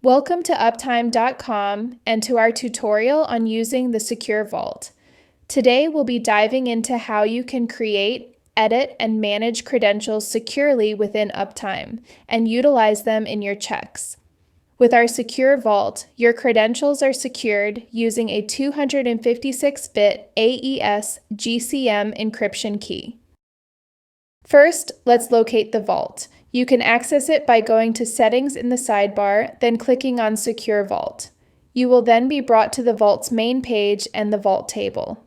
Welcome to Uptime.com and to our tutorial on using the Secure Vault. Today we'll be diving into how you can create, edit, and manage credentials securely within Uptime and utilize them in your checks. With our Secure Vault, your credentials are secured using a 256-bit AES-GCM encryption key. First, let's locate the vault. You can access it by going to Settings in the sidebar, then clicking on Secure Vault. You will then be brought to the Vault's main page and the Vault table.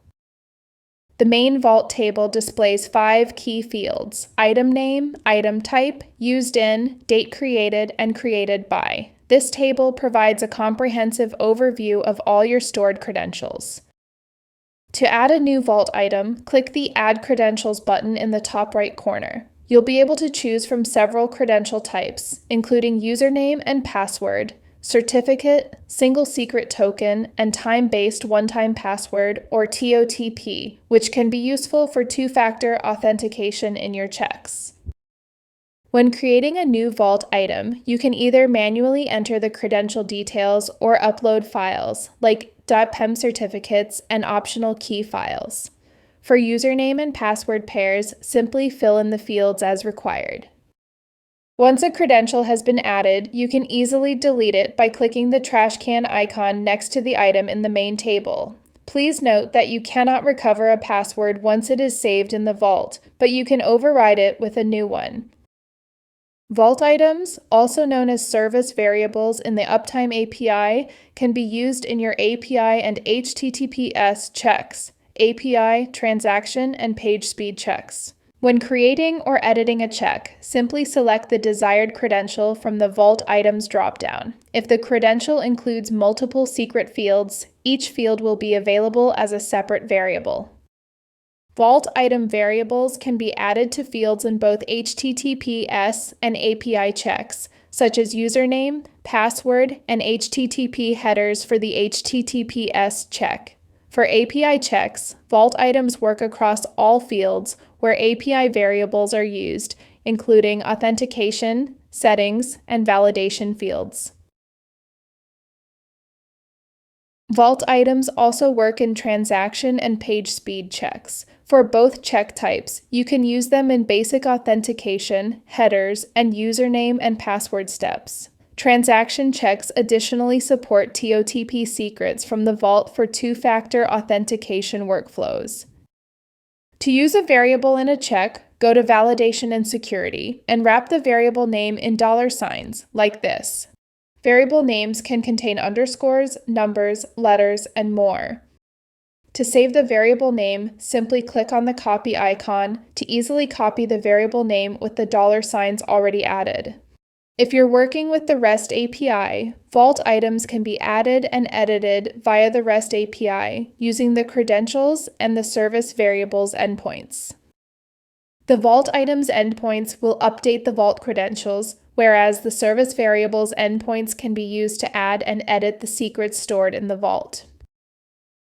The main Vault table displays 5 key fields: item name, item type, used in, date created, and created by. This table provides a comprehensive overview of all your stored credentials. To add a new Vault item, click the Add Credentials button in the top right corner. You'll be able to choose from several credential types, including username and password, certificate, single secret token, and time-based one-time password, or TOTP, which can be useful for two-factor authentication in your checks. When creating a new Vault item, you can either manually enter the credential details or upload files, like .pem certificates and optional key files. For username and password pairs, simply fill in the fields as required. Once a credential has been added, you can easily delete it by clicking the trash can icon next to the item in the main table. Please note that you cannot recover a password once it is saved in the Vault, but you can override it with a new one. Vault items, also known as service variables in the Uptime API, can be used in your API and HTTPS checks, API, transaction, and page speed checks. When creating or editing a check, simply select the desired credential from the Vault Items dropdown. If the credential includes multiple secret fields, each field will be available as a separate variable. Vault item variables can be added to fields in both HTTPS and API checks, such as username, password, and HTTP headers for the HTTPS check. For API checks, Vault items work across all fields where API variables are used, including authentication, settings, and validation fields. Vault items also work in transaction and page speed checks. For both check types, you can use them in basic authentication, headers, and username and password steps. Transaction checks additionally support TOTP secrets from the Vault for two-factor authentication workflows. To use a variable in a check, go to Validation and Security and wrap the variable name in $signs, like this. Variable names can contain underscores, numbers, letters, and more. To save the variable name, simply click on the copy icon to easily copy the variable name with the $signs already added. If you're working with the REST API, Vault items can be added and edited via the REST API using the credentials and the service variables endpoints. The Vault items endpoints will update the Vault credentials, whereas the service variables endpoints can be used to add and edit the secrets stored in the Vault.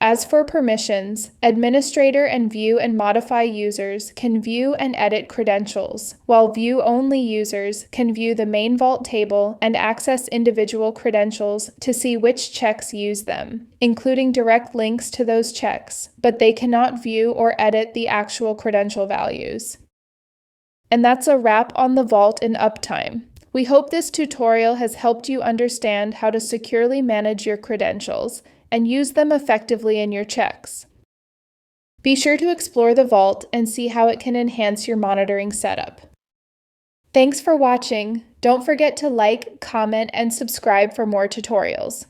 As for permissions, administrator and view and modify users can view and edit credentials, while view-only users can view the main Vault table and access individual credentials to see which checks use them, including direct links to those checks, but they cannot view or edit the actual credential values. And that's a wrap on the Vault in Uptime. We hope this tutorial has helped you understand how to securely manage your credentials and use them effectively in your checks. Be sure to explore the Vault and see how it can enhance your monitoring setup. Thanks for watching. Don't forget to like, comment, and subscribe for more tutorials.